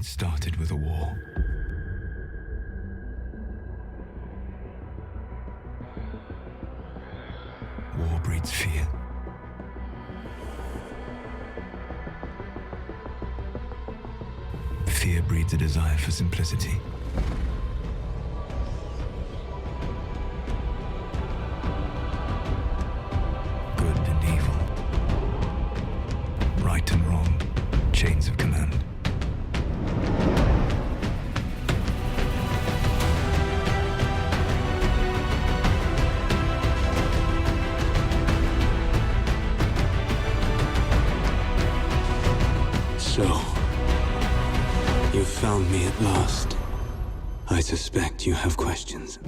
It started with a war. War breeds fear. Fear breeds a desire for simplicity. Good and evil. Right and wrong. Chains of command. So, you found me at last. I suspect you have questions.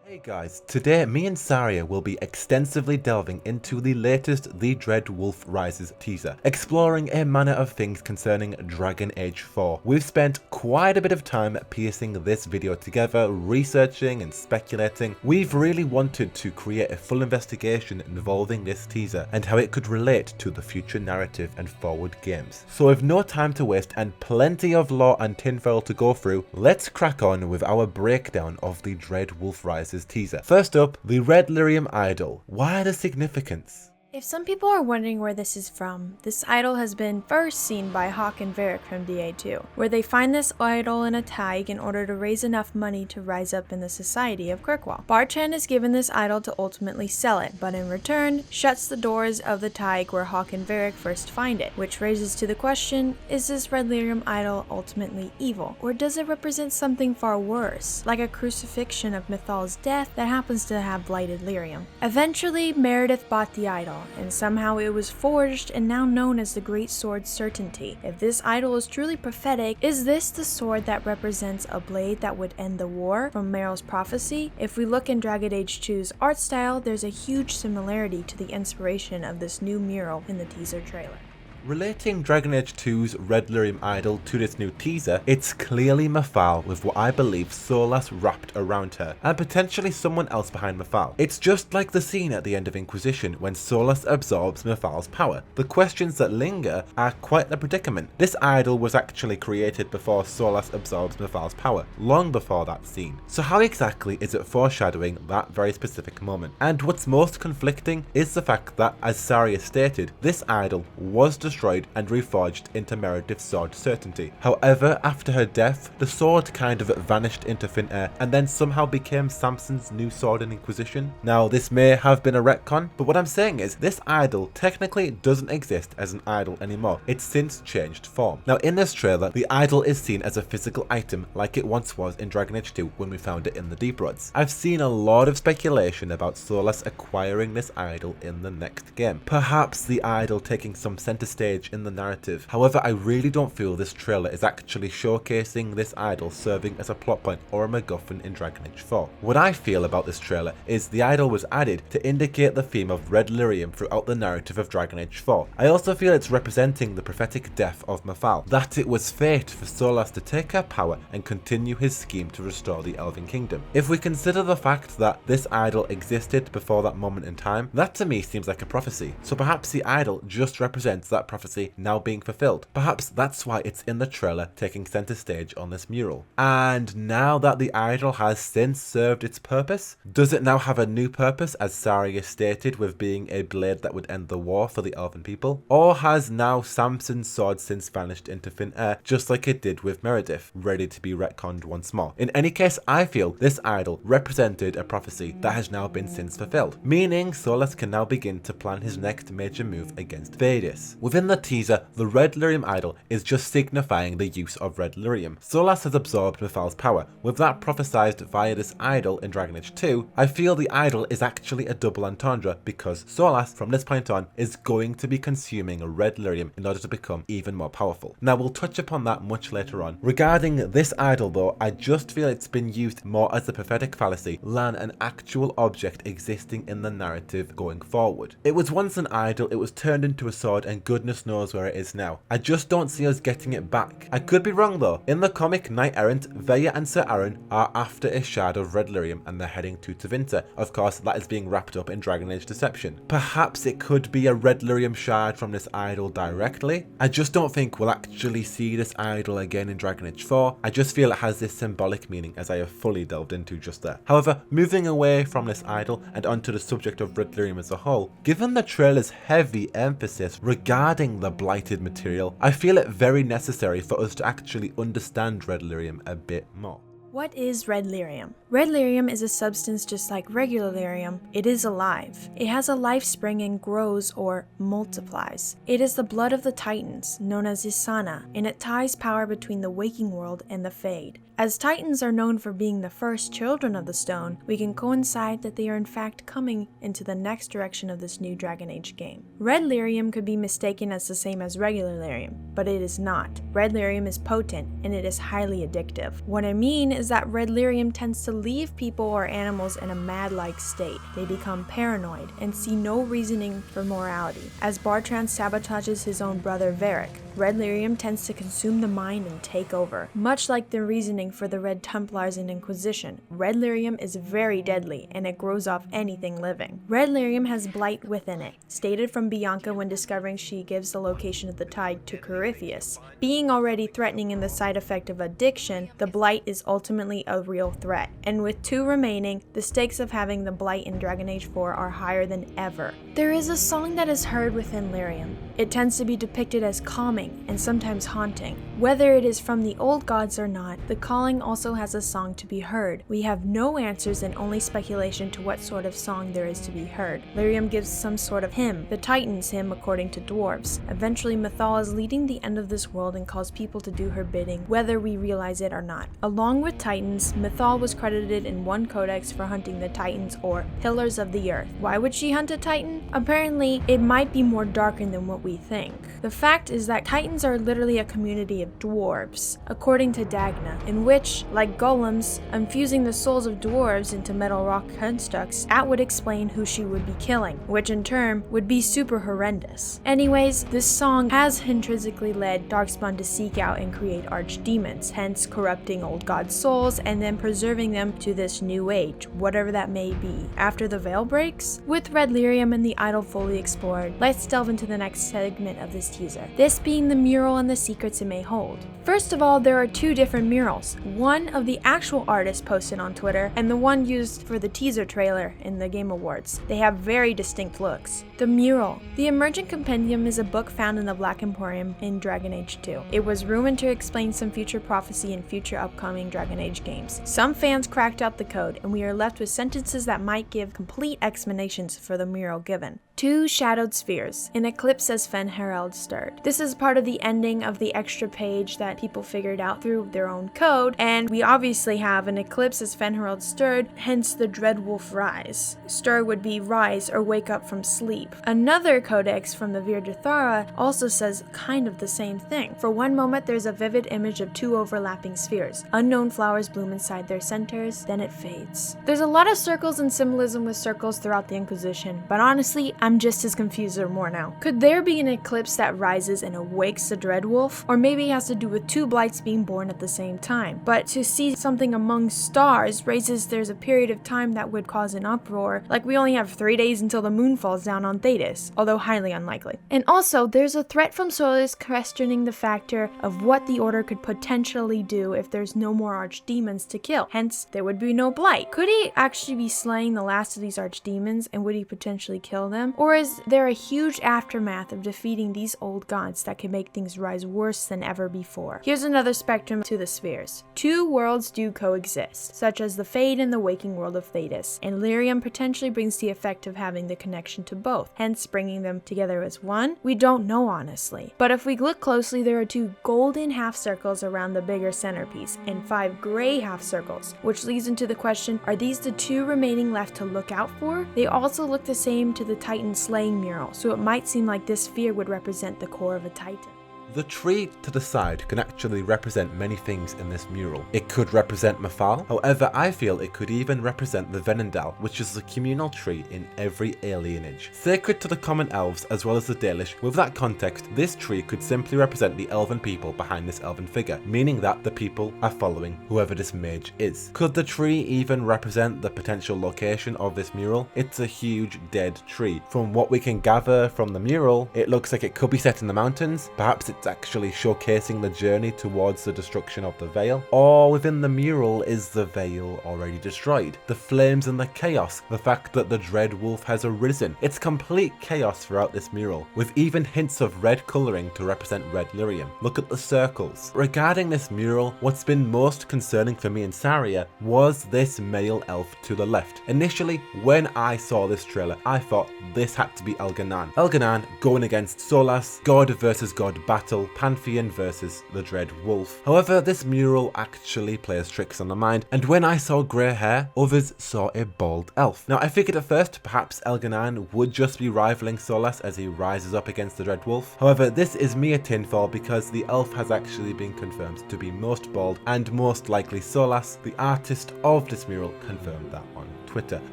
Hey guys, today me and Saria will be extensively delving into the latest The Dread Wolf Rises teaser, exploring a manner of things concerning Dragon Age 4. We've spent quite a bit of time piecing this video together, researching and speculating. We've really wanted to create a full investigation involving this teaser and how it could relate to the future narrative and forward games. So with no time to waste and plenty of lore and tinfoil to go through, let's crack on with our breakdown of The Dread Wolf Rises teaser. First up, the Red Lyrium Idol. Why the significance? If some people are wondering where this is from, this idol has been first seen by Hawk and Varric from DA2, where they find this idol in a thaig in order to raise enough money to rise up in the society of Kirkwall. Barchan is given this idol to ultimately sell it, but in return, shuts the doors of the thaig where Hawk and Varric first find it, which raises to the question, is this Red Lyrium idol ultimately evil, or does it represent something far worse, like a crucifixion of Mythal's death that happens to have blighted lyrium? Eventually, Meredith bought the idol, and somehow it was forged and now known as the Great Sword Certainty. If this idol is truly prophetic, is this the sword that represents a blade that would end the war from Meryl's prophecy? If we look in Dragon Age 2's art style, there's a huge similarity to the inspiration of this new mural in the teaser trailer. Relating Dragon Age 2's Red Lyrium Idol to this new teaser, it's clearly Mythal with what I believe Solas wrapped around her, and potentially someone else behind Mythal. It's just like the scene at the end of Inquisition when Solas absorbs Mythal's power. The questions that linger are quite the predicament. This idol was actually created before Solas absorbs Mythal's power, long before that scene. So how exactly is it foreshadowing that very specific moment? And what's most conflicting is the fact that, as Saria stated, this idol was destroyed and reforged into Meredith's sword Certainty. However, after her death, the sword kind of vanished into thin air and then somehow became Samson's new sword in Inquisition. Now, this may have been a retcon, but what I'm saying is this idol technically doesn't exist as an idol anymore. It's since changed form. Now, in this trailer, the idol is seen as a physical item like it once was in Dragon Age 2 when we found it in the Deep Rods. I've seen a lot of speculation about Solas acquiring this idol in the next game. Perhaps the idol taking some center stage in the narrative. However, I really don't feel this trailer is actually showcasing this idol serving as a plot point or a MacGuffin in Dragon Age 4. What I feel about this trailer is the idol was added to indicate the theme of Red Lyrium throughout the narrative of Dragon Age 4. I also feel it's representing the prophetic death of Mythal, that it was fate for Solas to take her power and continue his scheme to restore the Elven Kingdom. If we consider the fact that this idol existed before that moment in time, that to me seems like a prophecy. So perhaps the idol just represents that prophecy now being fulfilled. Perhaps that's why it's in the trailer taking center stage on this mural. And now that the idol has since served its purpose, does it now have a new purpose, as Saria stated, with being a blade that would end the war for the Elven people? Or has now Samson's sword since vanished into thin air, just like it did with Meredith, ready to be retconned once more? In any case, I feel this idol represented a prophecy that has now been since fulfilled, meaning Solas can now begin to plan his next major move against Vadis. Within the teaser, the Red Lyrium Idol is just signifying the use of Red Lyrium. Solas has absorbed Mythal's power. With that prophesized via this idol in Dragon Age 2, I feel the idol is actually a double entendre because Solas, from this point on, is going to be consuming Red Lyrium in order to become even more powerful. Now, we'll touch upon that much later on. Regarding this idol though, I just feel it's been used more as a prophetic fallacy than an actual object existing in the narrative going forward. It was once an idol, it was turned into a sword, and good goodness knows where it is now. I just don't see us getting it back. I could be wrong though. In the comic Knight Errant, Veya and Sir Aaron are after a shard of Red Lyrium and they're heading to Tevinter. Of course, that is being wrapped up in Dragon Age Deception. Perhaps it could be a Red Lyrium shard from this idol directly. I just don't think we'll actually see this idol again in Dragon Age 4. I just feel it has this symbolic meaning, as I have fully delved into just there. However, moving away from this idol and onto the subject of Red Lyrium as a whole, given the trailer's heavy emphasis regarding the blighted material, I feel it very necessary for us to actually understand Red Lyrium a bit more. What is Red Lyrium? Red Lyrium is a substance just like regular lyrium. It is alive. It has a life spring and grows or multiplies. It is the blood of the Titans, known as Isana, and it ties power between the waking world and the Fade. As Titans are known for being the first children of the stone, we can coincide that they are in fact coming into the next direction of this new Dragon Age game. Red Lyrium could be mistaken as the same as regular lyrium, but it is not. Red Lyrium is potent, and it is highly addictive. What I mean is that Red Lyrium tends to leave people or animals in a mad-like state. They become paranoid and see no reasoning for morality. As Bartrand sabotages his own brother Varric, Red Lyrium tends to consume the mind and take over. Much like the reasoning for the Red Templars and Inquisition, Red Lyrium is very deadly and it grows off anything living. Red Lyrium has blight within it, stated from Bianca when discovering she gives the location of the tide to Corypheus. Being already threatening in the side effect of addiction, the blight is ultimately a real threat, and with 2 remaining, the stakes of having the blight in Dragon Age 4 are higher than ever. There is a song that is heard within Lyrium. It tends to be depicted as calming and sometimes haunting. Whether it is from the old gods or not, the calling also has a song to be heard. We have no answers and only speculation to what sort of song there is to be heard. Lyrium gives some sort of hymn, the Titans hymn according to dwarves. Eventually Mythal is leading the end of this world and calls people to do her bidding, whether we realize it or not. Along with Titans, Mythal was credited in one codex for hunting the Titans or Pillars of the Earth. Why would she hunt a Titan? Apparently, it might be more darkened than what we think. The fact is that Titans are literally a community of dwarves, according to Dagna, in which, like golems, infusing the souls of dwarves into metal rock constructs, that would explain who she would be killing, which in turn would be super horrendous. Anyways, this song has intrinsically led Darkspawn to seek out and create archdemons, hence corrupting old god souls and then preserving them to this new age, whatever that may be. After the veil breaks, with Red Lyrium and the idol fully explored, let's delve into the next segment of this teaser, this being the mural and the secrets it may hold. First of all, there are 2 different murals, one of the actual artist posted on Twitter and the one used for the teaser trailer in the Game Awards. They have very distinct looks. The mural. The Emergent Compendium is a book found in the Black Emporium in Dragon Age 2. It was rumored to explain some future prophecy in future upcoming Dragon Age games. Some fans cracked out the code, and we are left with sentences that might give complete explanations for the mural given. 2 shadowed spheres, an eclipse as Fenherald stirred. This is part of the ending of the extra page that people figured out through their own code, and we obviously have an eclipse as Fenherald stirred, hence the Dreadwolf rise. Stir would be rise or wake up from sleep. Another codex from the Vir D'Thara also says kind of the same thing. For one moment there's a vivid image of 2 overlapping spheres. Unknown flowers bloom inside their centers, then it fades. There's a lot of circles and symbolism with circles throughout the Inquisition, but honestly, I'm just as confused or more now. Could there be an eclipse that rises and awakes the Dreadwolf? Or maybe it has to do with 2 blights being born at the same time. But to see something among stars raises there's a period of time that would cause an uproar, like we only have 3 days until the moon falls down on Thetis, although highly unlikely. And also, there's a threat from Solas questioning the factor of what the Order could potentially do if there's no more archdemons to kill, hence there would be no blight. Could he actually be slaying the last of these archdemons, and would he potentially kill them? Or is there a huge aftermath of defeating these old gods that could make things rise worse than ever before? Here's another spectrum to the spheres. 2 worlds do coexist, such as the Fade and the waking world of Thetis, and Lyrium potentially brings the effect of having the connection to both, hence bringing them together as one? We don't know honestly. But if we look closely, there are 2 golden half circles around the bigger centerpiece, and 5 gray half circles, which leads into the question, are these the 2 remaining left to look out for? They also look the same to the Titan slaying mural, so it might seem like this sphere would represent the core of a Titan. The tree to the side can actually represent many things in this mural. It could represent Mafal, however I feel it could even represent the Venendal, which is the communal tree in every alienage. Sacred to the common elves as well as the Dalish, with that context, this tree could simply represent the elven people behind this elven figure, meaning that the people are following whoever this mage is. Could the tree even represent the potential location of this mural? It's a huge dead tree. From what we can gather from the mural, it looks like it could be set in the mountains. Perhaps it's actually showcasing the journey towards the destruction of the Vale, or within the mural is the Vale already destroyed. The flames and the chaos, the fact that the Dread Wolf has arisen. It's complete chaos throughout this mural, with even hints of red colouring to represent Red Lyrium. Look at the circles. Regarding this mural, what's been most concerning for me and Saria was this male elf to the left. Initially, when I saw this trailer, I thought this had to be Elganan. Elganan going against Solas, God versus God battle, Pantheon versus the Dread Wolf. However, this mural actually plays tricks on the mind, and when I saw grey hair, others saw a bald elf. Now I figured at first perhaps Elganan would just be rivaling Solas as he rises up against the Dread Wolf. However, this is mere tinfoil because the elf has actually been confirmed to be most bald, and most likely Solas, the artist of this mural, confirmed that on Twitter.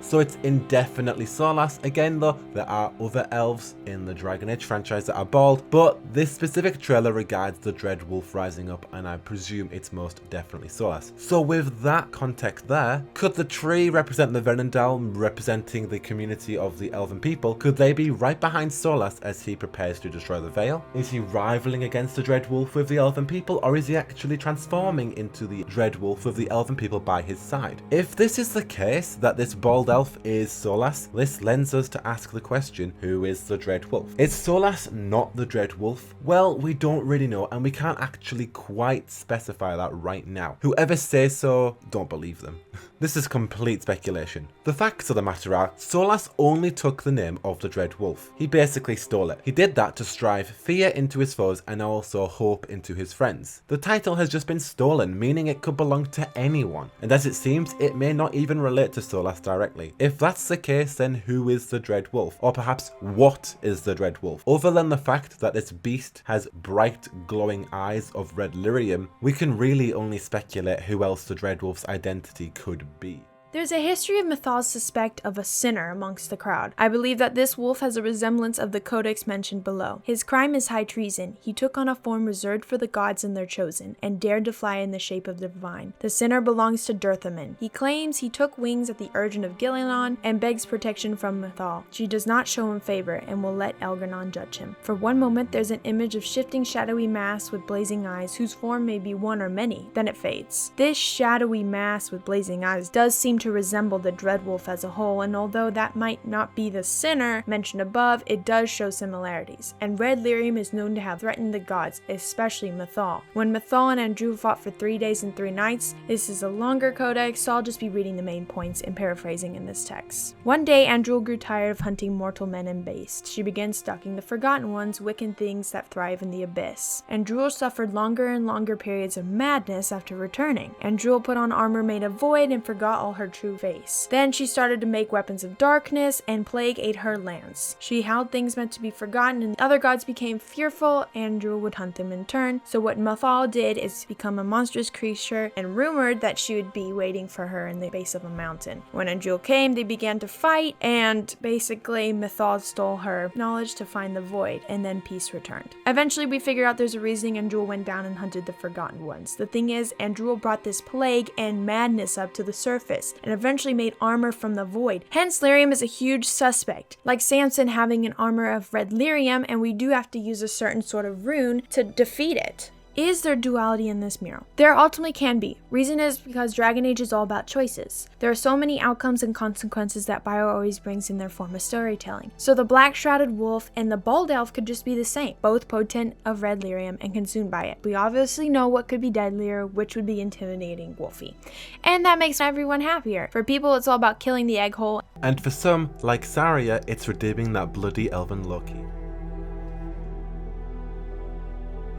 So it's indefinitely Solas. Again though, there are other elves in the Dragon Age franchise that are bald, but this specific trailer regards the Dread Wolf rising up, and I presume it's most definitely Solas. So with that context there, could the tree represent the Venendal, representing the community of the elven people? Could they be right behind Solas as he prepares to destroy the Vale? Is he rivaling against the Dread Wolf with the elven people, or is he actually transforming into the Dread Wolf with the elven people by his side? If this is the case, that this bald elf is Solas, this lends us to ask the question, who is the Dread Wolf? Is Solas not the Dread Wolf? Well, we don't really know, and we can't actually quite specify that right now. Whoever says so, don't believe them. This is complete speculation. The facts of the matter are, Solas only took the name of the Dread Wolf. He basically stole it. He did that to strive fear into his foes and also hope into his friends. The title has just been stolen, meaning it could belong to anyone. And as it seems, it may not even relate to Solas directly. If that's the case, then who is the Dread Wolf? Or perhaps what is the Dread Wolf? Other than the fact that this beast has bright glowing eyes of red lyrium, we can really only speculate who else the Dread Wolf's identity could be. There's a history of Mythal's suspect of a sinner amongst the crowd. I believe that this wolf has a resemblance of the codex mentioned below. His crime is high treason. He took on a form reserved for the gods and their chosen, and dared to fly in the shape of the divine. The sinner belongs to Durthaman. He claims he took wings at the urging of Gillilan and begs protection from Mythal. She does not show him favor and will let Elganon judge him. For one moment, there's an image of shifting shadowy mass with blazing eyes whose form may be one or many. Then it fades. This shadowy mass with blazing eyes does seem to resemble the Dread Wolf as a whole, and although that might not be the sinner mentioned above, it does show similarities. And Red Lyrium is known to have threatened the gods, especially Mythal. When Mythal and Andrew fought for 3 days and 3 nights, this is a longer codex, so I'll just be reading the main points and paraphrasing in this text. One day, Andrew grew tired of hunting mortal men and beasts. She began stalking the Forgotten Ones, wicked things that thrive in the abyss. Andrew suffered longer and longer periods of madness after returning. Andrew put on armor made of void and forgot all her true face. Then she started to make weapons of darkness, and plague ate her lands. She held things meant to be forgotten, and other gods became fearful. Andrew would hunt them in turn. So what Mythal did is become a monstrous creature, and rumored that she would be waiting for her in the base of a mountain. When Andrew came, they began to fight, and basically Mythal stole her knowledge to find the void, and then peace returned. Eventually we figure out there's a reason Andrew went down and hunted the Forgotten Ones. The thing is, Andrew brought this plague and madness up to the surface, and eventually made armor from the void. Hence, Lyrium is a huge suspect. Like Samson having an armor of red lyrium, and we do have to use a certain sort of rune to defeat it. Is there duality in this mural? There ultimately can be. Reason is because Dragon Age is all about choices. There are so many outcomes and consequences that Bio always brings in their form of storytelling. So the black shrouded wolf and the bald elf could just be the same, both potent of red lyrium and consumed by it. We obviously know what could be deadlier, which would be intimidating Wolfie. And that makes everyone happier. For people, it's all about killing the egg hole. And for some, like Saria, it's redeeming that bloody elven Loki.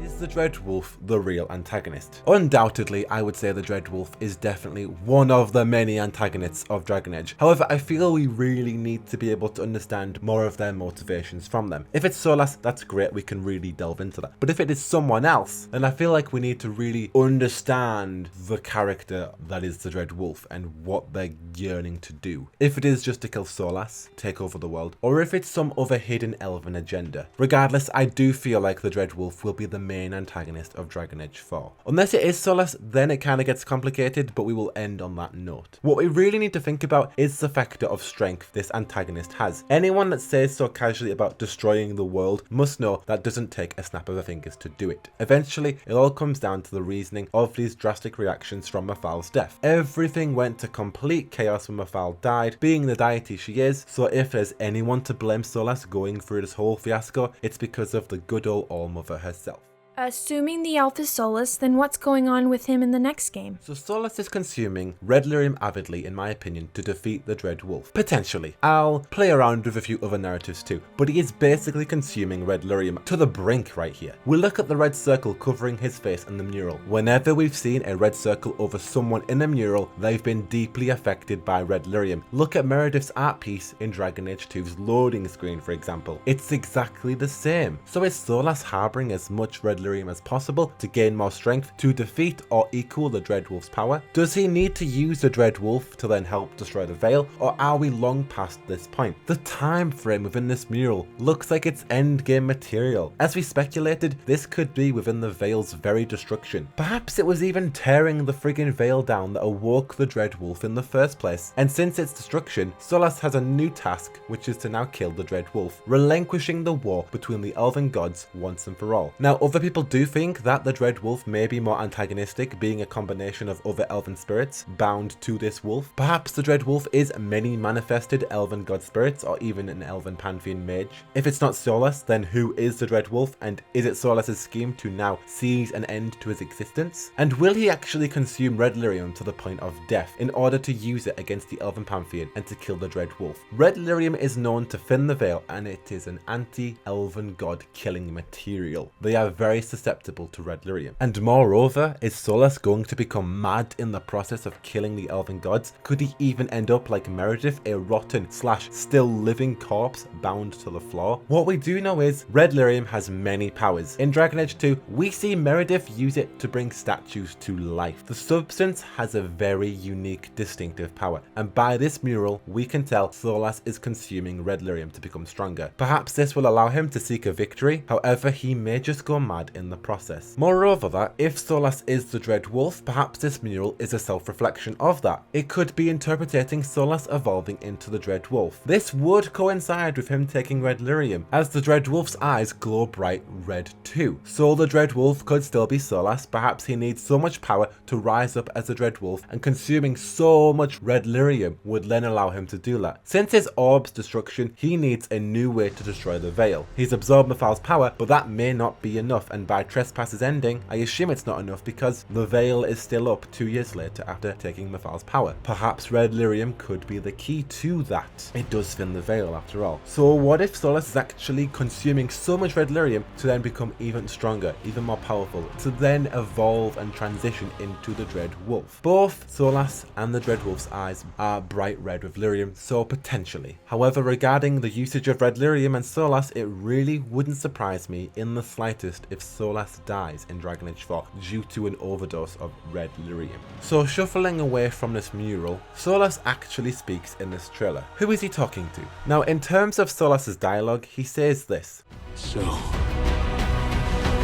Is Is the Dread Wolf the real antagonist? Undoubtedly, I would say the Dread Wolf is definitely one of the many antagonists of Dragon Age. However, I feel we really need to be able to understand more of their motivations from them. If it's Solas, that's great, we can really delve into that. But if it is someone else, then I feel like we need to really understand the character that is the Dread Wolf and what they're yearning to do. If it is just to kill Solas, take over the world, or if it's some other hidden elven agenda. Regardless, I do feel like the Dread Wolf will be the main antagonist of Dragon Age 4. Unless it is Solas, then it kind of gets complicated, but we will end on that note. What we really need to think about is the factor of strength this antagonist has. Anyone that says so casually about destroying the world must know that doesn't take a snap of the fingers to do it. Eventually, it all comes down to the reasoning of these drastic reactions from Mafal's death. Everything went to complete chaos when Mafal died, being the deity she is, so if there's anyone to blame Solas going through this whole fiasco, it's because of the good old All-Mother herself. Assuming the elf is Solas, then what's going on with him in the next game? So Solas is consuming Red Lyrium avidly, in my opinion, to defeat the Dread Wolf. Potentially. I'll play around with a few other narratives too, but he is basically consuming Red Lyrium to the brink right here. We look at the red circle covering his face in the mural. Whenever we've seen a red circle over someone in a mural, they've been deeply affected by Red Lyrium. Look at Meredith's art piece in Dragon Age 2's loading screen, for example. It's exactly the same. So is Solas harboring as much Red Lyrium as possible to gain more strength to defeat or equal the Dread Wolf's power? Does he need to use the Dread Wolf to then help destroy the Veil, or are we long past this point? The time frame within this mural looks like it's endgame material. As we speculated, this could be within the Veil's very destruction. Perhaps it was even tearing the friggin' Veil down that awoke the Dread Wolf in the first place. And since its destruction, Solas has a new task, which is to now kill the Dread Wolf, relinquishing the war between the elven gods once and for all. Now, other people do think that the Dread Wolf may be more antagonistic, being a combination of other elven spirits bound to this wolf. Perhaps the Dread Wolf is many manifested elven god spirits, or even an elven pantheon mage. If it's not Solas, then who is the Dread Wolf, and is it Solas' scheme to now seize an end to his existence? And will he actually consume Red Lyrium to the point of death in order to use it against the elven pantheon and to kill the Dread Wolf? Red Lyrium is known to thin the veil, and it is an anti-elven god killing material. They are very susceptible to Red Lyrium. And moreover, is Solas going to become mad in the process of killing the elven gods? Could he even end up like Meredith, a rotten / still living corpse bound to the floor? What we do know is Red Lyrium has many powers. In Dragon Age 2, we see Meredith use it to bring statues to life. The substance has a very unique, distinctive power, and by this mural, we can tell Solas is consuming Red Lyrium to become stronger. Perhaps this will allow him to seek a victory, however, he may just go mad in the process. Moreover, that if Solas is the Dread Wolf, perhaps this mural is a self-reflection of that. It could be interpreting Solas evolving into the Dread Wolf. This would coincide with him taking Red Lyrium, as the Dread Wolf's eyes glow bright red too. So the Dread Wolf could still be Solas. Perhaps he needs so much power to rise up as the Dread Wolf, and consuming so much Red Lyrium would then allow him to do that. Since his orb's destruction, he needs a new way to destroy the Veil. He's absorbed Mafal's power, but that may not be enough, and by Trespass's ending, I assume it's not enough because the Veil is still up 2 years later after taking Mafal's power. Perhaps Red Lyrium could be the key to that. It does thin the Veil after all. So what if Solas is actually consuming so much Red Lyrium to then become even stronger, even more powerful, to then evolve and transition into the Dread Wolf? Both Solas and the Dread Wolf's eyes are bright red with Lyrium, so potentially. However, regarding the usage of Red Lyrium and Solas, it really wouldn't surprise me in the slightest if Solas dies in Dragon Age 4 due to an overdose of Red Lyrium. So shuffling away from this mural, Solas actually speaks in this trailer. Who is he talking to? Now, in terms of Solas' dialogue, he says this. So,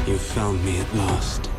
you found me at last.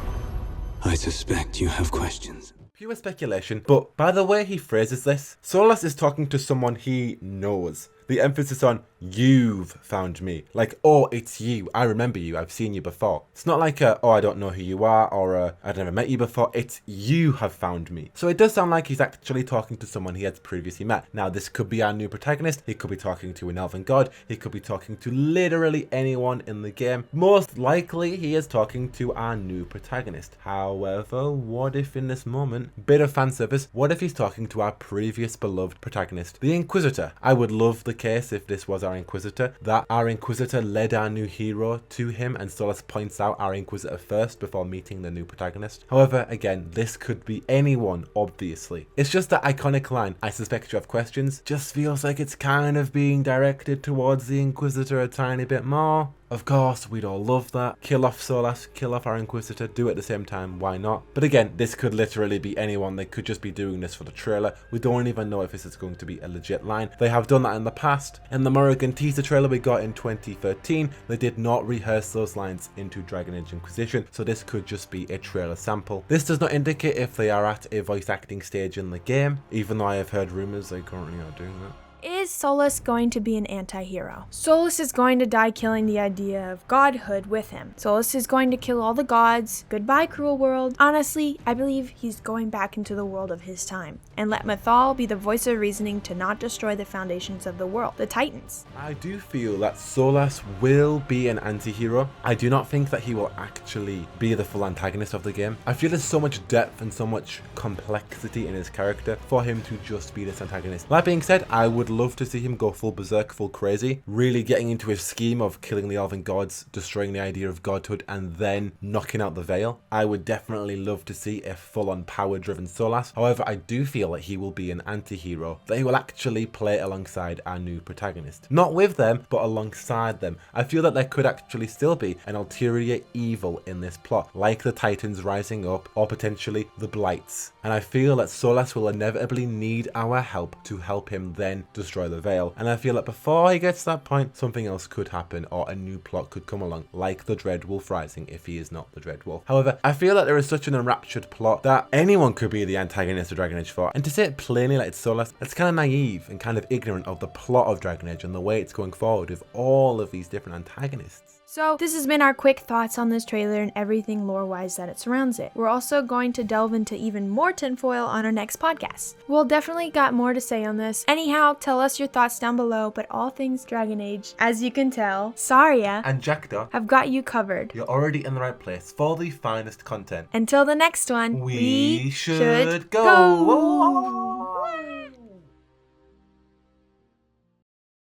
I suspect you have questions. Pure speculation, but by the way he phrases this, Solas is talking to someone he knows. The emphasis on you've found me. Like, oh, it's you. I remember you. I've seen you before. It's not like oh, I don't know who you are, or I've never met you before. It's you have found me. So it does sound like he's actually talking to someone he has previously met. Now, this could be our new protagonist. He could be talking to an elven god. He could be talking to literally anyone in the game. Most likely, he is talking to our new protagonist. However, what if in this moment, bit of fan service, what if he's talking to our previous beloved protagonist, the Inquisitor? I would love the case if this was our our Inquisitor, that our Inquisitor led our new hero to him, and Solas points out our Inquisitor first before meeting the new protagonist. However, again, this could be anyone, obviously. It's just that iconic line, "I suspect you have questions," just feels like it's kind of being directed towards the Inquisitor a tiny bit more. Of course, we'd all love that. Kill off Solas, kill off our Inquisitor, do it at the same time, why not? But again, this could literally be anyone. They could just be doing this for the trailer. We don't even know if this is going to be a legit line. They have done that in the past. In the Morrigan teaser trailer we got in 2013, they did not rehearse those lines into Dragon Age Inquisition, so this could just be a trailer sample. This does not indicate if they are at a voice acting stage in the game, even though I have heard rumors they currently are doing that. Is Solas going to be an anti-hero? Solas is going to die killing the idea of godhood with him. Solas is going to kill all the gods. Goodbye, cruel world. Honestly, I believe he's going back into the world of his time, and let Mythal be the voice of reasoning to not destroy the foundations of the world, the Titans. I do feel that Solas will be an anti-hero. I do not think that he will actually be the full antagonist of the game. I feel there's so much depth and so much complexity in his character for him to just be this antagonist. That being said, I would love to see him go full berserk, full crazy, really getting into his scheme of killing the elven gods, destroying the idea of godhood, and then knocking out the veil. I would definitely love to see a full-on power-driven Solas. However, I do feel that he will be an anti-hero, that he will actually play alongside our new protagonist. Not with them, but alongside them. I feel that there could actually still be an ulterior evil in this plot, like the Titans rising up, or potentially the Blights. And I feel that Solas will inevitably need our help to help him then destroy the veil. And I feel that before he gets to that point, something else could happen, or a new plot could come along, like the Dread Wolf Rising if he is not the Dread Wolf. However, I feel that there is such an enraptured plot that anyone could be the antagonist of Dragon Age 4. And to say it plainly like it's Solas, it's kind of naive and kind of ignorant of the plot of Dragon Age and the way it's going forward with all of these different antagonists. So this has been our quick thoughts on this trailer and everything lore-wise that it surrounds it. We're also going to delve into even more tinfoil on our next podcast. We'll definitely got more to say on this. Anyhow, tell us your thoughts down below, but all things Dragon Age, as you can tell, Saria And Jackdaw, have got you covered. you're already in the right place for the finest content. Until the next one, We should go.